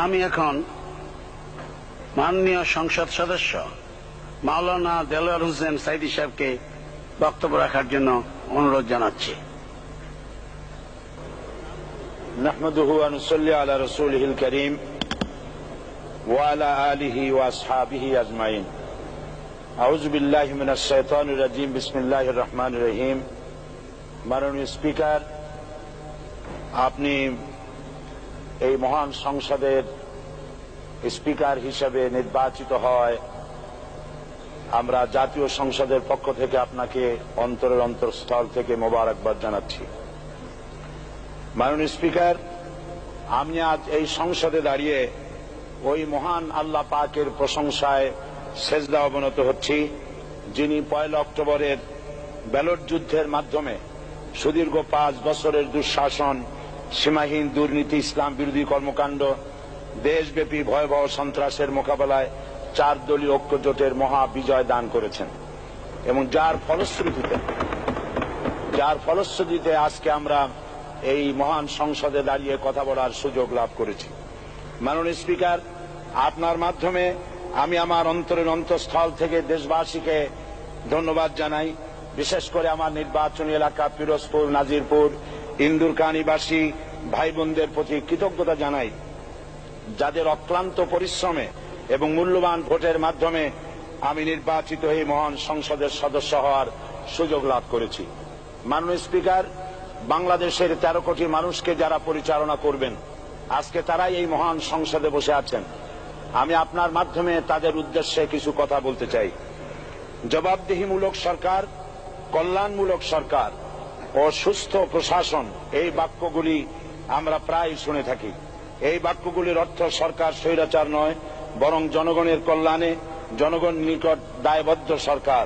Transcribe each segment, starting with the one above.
আমি এখন মাননীয় সংসদ সদস্য মাওলানা দেলোয়ার হোসেন সাইদী সাহেবকে বক্তব্য রাখার জন্য অনুরোধ জানাচ্ছি। নাহমাদুহু ওয়া নুসাল্লি আলা রাসূলিহিল কারীম ওয়া আলা আলিহি ওয়া আসহাবিহি আজমাইন। আউযু বিল্লাহি মিনাশ শাইতানির রাজীম। বিসমিল্লাহির রহমানির রহিম। মাননীয় স্পিকার, আপনি এই মহান সংসদের স্পিকার হিসেবে নির্বাচিত হয় আমরা জাতীয় সংসদের পক্ষ থেকে আপনাকে অন্তরের অন্তঃস্থল থেকে মোবারকবাদ জানাচ্ছি। মাননীয় স্পিকার, আমি আজ এই সংসদে দাঁড়িয়ে ওই মহান আল্লাহ পাকের প্রশংসায় সেজদা অবনত হচ্ছি, যিনি 1 অক্টোবরের ব্যালট যুদ্ধের মাধ্যমে সুদীর্ঘ 5 বছরের দুঃশাসন, সীমাহীন দুর্নীতি, ইসলাম বিরোধী কর্মকাণ্ড, দেশব্যাপী ভয়াবহ সন্ত্রাসের মোকাবেলায় 4 দলীয় ঐক্য জোটের মহা বিজয় দান করেছেন এবং যার ফলশ্রুতিতে আজকে আমরা এই মহান সংসদে দাঁড়িয়ে কথা বলার সুযোগ লাভ করেছি। মাননীয় স্পিকার, আপনার মাধ্যমে আমি আমার অন্তরের অন্তঃস্থল থেকে দেশবাসীকে ধন্যবাদ জানাই। বিশেষ করে আমার নির্বাচনী এলাকা পিরোজপুর, নাজিরপুর, ইন্দুরকানীবাসী ভাই বোনদের প্রতি কৃতজ্ঞতা জানাই, যাদের অক্লান্ত পরিশ্রমে এবং মূল্যবান ভোটের মাধ্যমে আমি নির্বাচিত এই মহান সংসদের সদস্য হওয়ার সুযোগ লাভ করেছি। মাননীয় স্পিকার, বাংলাদেশের 13 কোটি মানুষকে যারা পরিচালনা করবেন, আজকে তারাই এই মহান সংসদে বসে আছেন। আমি আপনার মাধ্যমে তাদের উদ্দেশ্যে কিছু কথা বলতে চাই। জবাবদিহিমূলক সরকার, কল্যাণমূলক সরকার ও সুস্থ প্রশাসন, এই বাক্যগুলি আমরা প্রায় শুনে থাকি। এই বাক্যগুলির অর্থ সরকার স্বৈরাচার নয়, বরং জনগণের কল্যাণে জনগণ নিকট দায়বদ্ধ সরকার,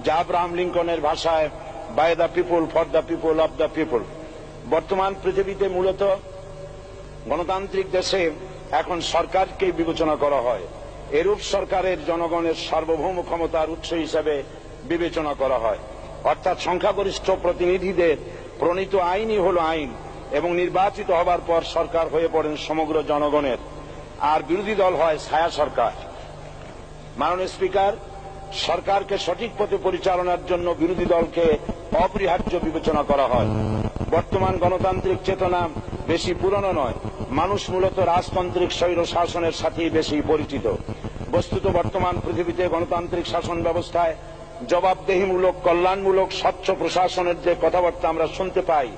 যা আব্রাহাম লিঙ্কনের ভাষায় by the people, for the people, of the people. বর্তমান পৃথিবীতে মূলত গণতান্ত্রিক দেশে এখন সরকারকেই বিবেচনা করা হয়। এরূপ সরকারের জনগণের সার্বভৌম ক্ষমতার উৎস হিসেবে বিবেচনা করা হয়, অর্থাৎ সংখ্যাগরিষ্ঠ প্রতিনিধিদের প্রণীত আইনই হল আইন এবং নির্বাচিত হবার পর সরকার হয়ে পড়েন সমগ্র জনগণের, আর বিরোধী দল হয় ছায়া সরকার। মাননীয় স্পিকার, সরকারকে সঠিক পথে পরিচালনার জন্য বিরোধী দলকে অপরিহার্য বিবেচনা করা হয়। বর্তমান গণতান্ত্রিক চেতনা বেশি পুরনো নয়, মানুষ মূলত রাজতান্ত্রিক স্বৈর শাসনের সাথেই বেশি পরিচিত। বস্তুত বর্তমান পৃথিবীতে গণতান্ত্রিক শাসন ব্যবস্থায় জবাবদিহিমূলক, কল্যাণমূলক, স্বচ্ছ প্রশাসনের যে কথাবার্তা আমরা শুনতে পাই,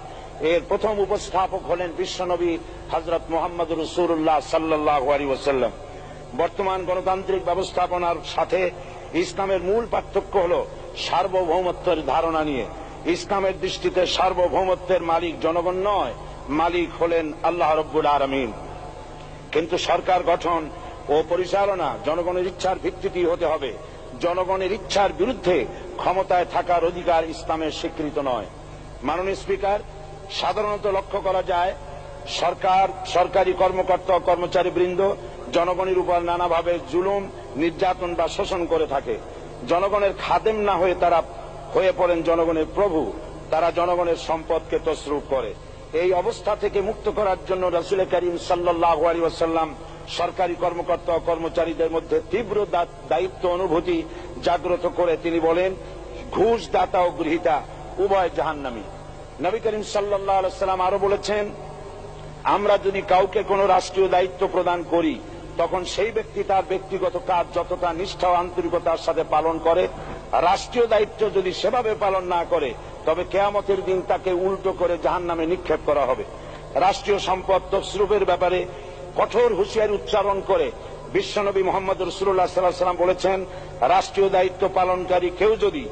এর প্রথম উপস্থাপক হলেন বিশ্বনবী হযরত মুহাম্মদ রাসূলুল্লাহ সাল্লাল্লাহু আলাইহি ওয়াসাল্লাম। বর্তমান গণতান্ত্রিক ব্যবস্থাপনার সাথে ইসলামের মূল পার্থক্য হল সার্বভৌমত্বের ধারণা নিয়ে। ইসলামের দৃষ্টিতে সার্বভৌমত্বের মালিক জনগণ নয়, মালিক হলেন আল্লাহ রাব্বুল আলামিন। কিন্তু সরকার গঠন ও পরিচালনা জনগণের ইচ্ছার ভিত্তিতেই হতে হবে। জনগণের ইচ্ছার বিরুদ্ধে ক্ষমতায় থাকার অধিকার ইসলামের স্বীকৃত নয়। মাননীয় স্পিকার, সাধারণত লক্ষ্য করা যায় সরকার, সরকারি কর্মকর্তা, কর্মচারী বৃন্দ জনগণের উপর নানাভাবে জুলুম, নির্যাতন বা শোষণ করে থাকে। জনগণের খাদেম না হয়ে তারা হয়ে পড়েন জনগণের প্রভু। তারা জনগণের সম্পদকে তসরুপ করে। এই অবস্থা থেকে মুক্ত করার জন্য রাসূল করিম সাল্লাল্লাহু আলাইহি ওয়াসাল্লাম সরকারি কর্মকর্তা ও কর্মচারীদের মধ্যে তীব্র দায়িত্ব অনুভূতি জাগ্রত করে তিনি বলেন, ঘুষ দাতা ও গৃহীতা উভয় জাহান্নামী। নবী করিম সাল্লাল্লাহু আলাইহি ওয়াসাল্লাম আরো বলেছেন, আমরা যদি কাউকে কোনো রাষ্ট্রীয় দায়িত্ব প্রদান করি, তখন সেই ব্যক্তি তার ব্যক্তিগত কাজ যতটা নিষ্ঠা ও আন্তরিকতার সাথে পালন করে, রাষ্ট্রীয় দায়িত্ব যদি সেভাবে পালন না করে, তবে কিয়ামতের দিন তাকে উল্টো করে জাহান্নামে নিক্ষেপ করা হবে। রাষ্ট্রীয় সম্পদ তসরুফের ব্যাপারে কঠোর হুঁশিয়ারি উচ্চারণ করে বিশ্বনবী মুহাম্মদ রাসূলুল্লাহ সাল্লাল্লাহু আলাইহি ওয়াসাল্লাম বলেছেন, রাষ্ট্রীয় দায়িত্ব পালনকারী কেউ যদি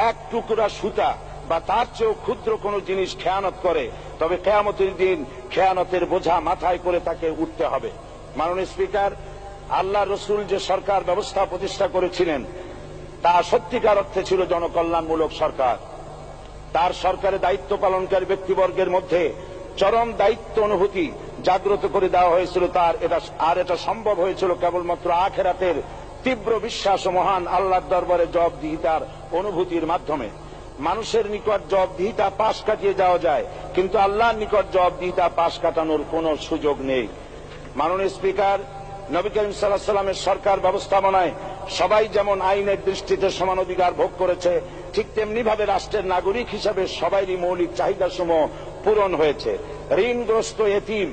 এক টুকরা সুতা বা তার চেয়েও ক্ষুদ্র কোনো জিনিস খেয়ানত করে, তবে কিয়ামতের দিন খেয়ানতের বোঝা মাথায় করে তাকে উঠতে হবে। মাননীয় স্পিকার, আল্লাহ রসুল যে সরকার ব্যবস্থা প্রতিষ্ঠা করেছিলেন, তা সত্যিকার অর্থে ছিল জনকল্যাণমূলক সরকার। তার সরকারে দায়িত্ব পালনকারী ব্যক্তিবর্গের মধ্যে চরম দায়িত্ব অনুভূতি জাগ্রত করে দেওয়া হয়েছিল। এটা সম্ভব হয়েছিল কেবলমাত্র আখিরাতের তীব্র বিশ্বাস ও মহান আল্লাহর দরবারে জবাবদিহিতার অনুভূতির মাধ্যমে। মানুষের নিকট জবাবদিহিতা পাশ কাটিয়ে যাওয়া যায়, কিন্তু আল্লাহর নিকট জবাবদিহিতা পাশ কাটানোর কোনো সুযোগ নেই। মাননীয় স্পিকার, নবী করিম সাল্লাল্লাহু আলাইহি সাল্লামের সরকার ব্যবস্থাপনায় সবাই যেমন আইনের দৃষ্টিতে সমান অধিকার ভোগ করেছে, ঠিক তেমনি ভাবে রাষ্ট্রের নাগরিক হিসাবে সবারই মৌলিক চাহিদাসমূহ পূরণ হয়েছে। ঋণগ্রস্ত এতিম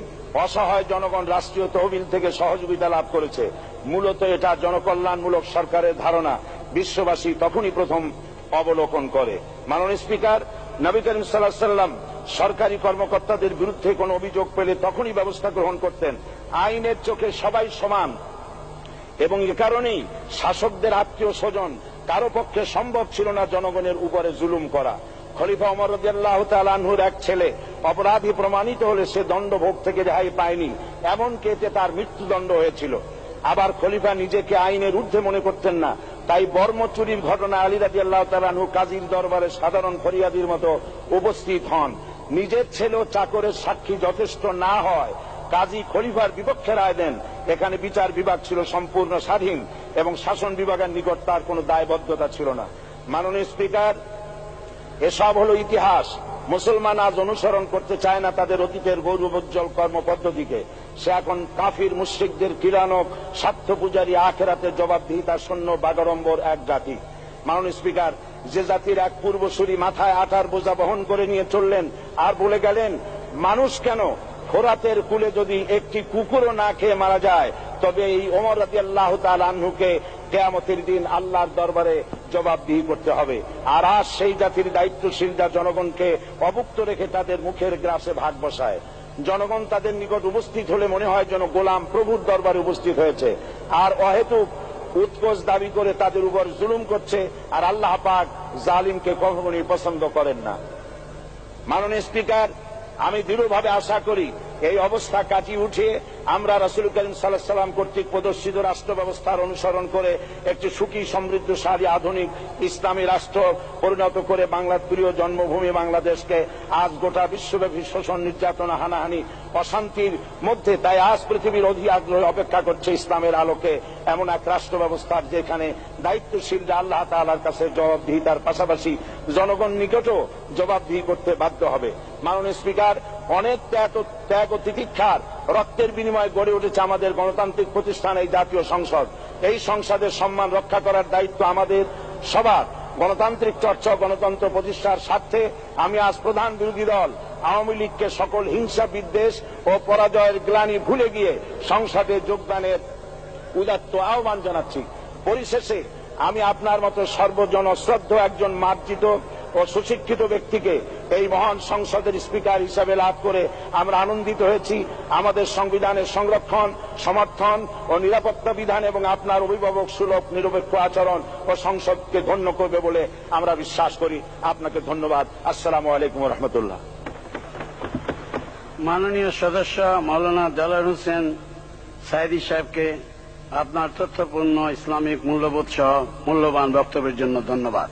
অসহায় জনগণ রাষ্ট্রীয় তহবিল থেকে সহযোগিতা লাভ করেছে। মূলত এটা জনকল্যাণমূলক সরকারের ধারণা বিশ্ববাসী তখনই প্রথম অবলোকন করে। মাননীয় স্পিকার, নবী করিম সাল্লাল্লাহু আলাইহি সাল্লাম সরকারি কর্মকর্তাদের বিরুদ্ধে কোনো অভিযোগ পেলে তখনই ব্যবস্থা গ্রহণ করতেন। আইনের চোখে সবাই সমান এবং এ কারণেই শাসকদের আত্মীয় স্বজন কারো পক্ষে সম্ভব ছিল না জনগণের উপরে জুলুম করা। খলিফা ওমর রাদিয়াল্লাহু তাআলা আনহুর এক ছেলে অপরাধী প্রমাণিত হলে সে দণ্ডভোগ থেকে রেহাই পায়নি, এমনকি এতে তার মৃত্যুদণ্ড হয়েছিল। আবার খলিফা নিজেকে আইনের ঊর্ধ্বে মনে করতেন না, তাই বর্ম চুরির ঘটনা আলী রাদিয়াল্লাহু তাআলা আনহু কাজীর দরবারে সাধারণ ফরিয়াদির মতো উপস্থিত হন। নিজের ছেলে ও চাকরের সাক্ষী যথেষ্ট না হয় কাজী খলিফার বিপক্ষে রায় দেন। এখানে বিচার বিভাগ ছিল সম্পূর্ণ স্বাধীন এবং শাসন বিভাগের নিকট তার কোনো দায়বদ্ধতা ছিল না। মাননীয় স্পিকার, এসব হলো ইতিহাস। মুসলমান আজ অনুসরণ করতে চায় না তাদের অতীতের গৌরবোজ্জ্বল কর্মপদ্ধতিকে। সে এখন কাফির মুশরিকদের কিরানক স্বার্থ পূজারী আখেরাতের জবাবদিহিতা শূন্য বাগাড়ম্বর এক জাতি। মাননীয় স্পিকার, যে জাতির এক পূর্বসূরি মাথায় আটার বোঝা বহন করে নিয়ে চললেন আর বলে গেলেন, মানুষ কেন, ফোরাতের কূলে যদি একটি কুকুরও না খেয়ে মারা যায় তবে এই ওমর রাদিয়াল্লাহু তাআলা আনহুকে কিয়ামতের দিন আল্লাহর দরবারে জবাবদিহি করতে হবে। আর আজ সেই জাতির দায়িত্বশীলরা জনগণকে অভুক্ত রেখে তাদের মুখের গ্রাসে ভাগ বসায়। জনগণ তাদের নিকট উপস্থিত হলে মনে হয় যেন গোলাম প্রভুর দরবারে উপস্থিত হয়েছে, আর অহেতুক উৎকোচ দাবি করে তাদের উপর জুলুম করছে। আর আল্লাহ পাক জালিমকে কখনোই পছন্দ করেন না। মাননীয় স্পিকার, আমি দৃঢ়ভাবে আশা করি এই অবস্থা কাটিয়ে উঠিয়ে আমরা রাসূল করিম সাল্লাল্লাহু আলাইহি সাল্লাম কর্তৃক প্রদর্শিত রাষ্ট্র ব্যবস্থার অনুসরণ করে একটি সুখী সমৃদ্ধশালী আধুনিক ইসলামী রাষ্ট্র পরিণত করে বাংলার প্রিয় জন্মভূমি বাংলাদেশকে আজ গোটা বিশ্বব্যাপী শোষণ, নির্যাতন, হানাহানি, অশান্তির মধ্যে, তাই আজ পৃথিবীর অধীর আগ্রহে অপেক্ষা করছে ইসলামের আলোকে এমন এক রাষ্ট্র ব্যবস্থার যেখানে দায়িত্বশীলরা আল্লাহ তাআলার কাছে জবাবদিহিতার পাশাপাশি জনগণ নিকটও জবাবদিহি করতে বাধ্য হবে। মাননীয় স্পিকার, অনেক ত্যাগ ও তিতিক্ষার রক্তের বিনিময়ে গড়ে উঠেছে আমাদের গণতান্ত্রিক প্রতিষ্ঠান এই জাতীয় সংসদ। এই সংসদের সম্মান রক্ষা করার দায়িত্ব আমাদের সবার। গণতান্ত্রিক চর্চা, গণতন্ত্র প্রতিষ্ঠার স্বার্থে আমি আজ প্রধান বিরোধী দল আওয়ামী লীগকে সকল হিংসা, বিদ্বেষ ও পরাজয়ের গ্লানি ভুলে গিয়ে সংসদে যোগদানের উদাত্ত আহ্বান জানাচ্ছি। পরিশেষে আমি আপনার মতো সর্বজন শ্রদ্ধ একজন মার্জিত ও সুশিক্ষিত ব্যক্তিকে এই মহান সংসদের স্পিকার হিসাবে লাভ করে আমরা আনন্দিত হয়েছি। আমাদের সংবিধানের সংরক্ষণ, সমর্থন ও নিরাপত্তা বিধান এবং আপনার অভিভাবক সুলভ নিরপেক্ষ আচরণ ও সংসদকে ধন্য করবে বলে আমরা বিশ্বাস করি। আপনাকে ধন্যবাদ। আসসালামু আলাইকুম ওয়া রাহমাতুল্লাহ। মাননীয় সদস্য মাওলানা দেলোয়ার হোসেন সাঈদী সাহেবকে আপনার তথ্যপূর্ণ ইসলামিক মূল্যবোধ সহ মূল্যবান বক্তব্যের জন্য ধন্যবাদ।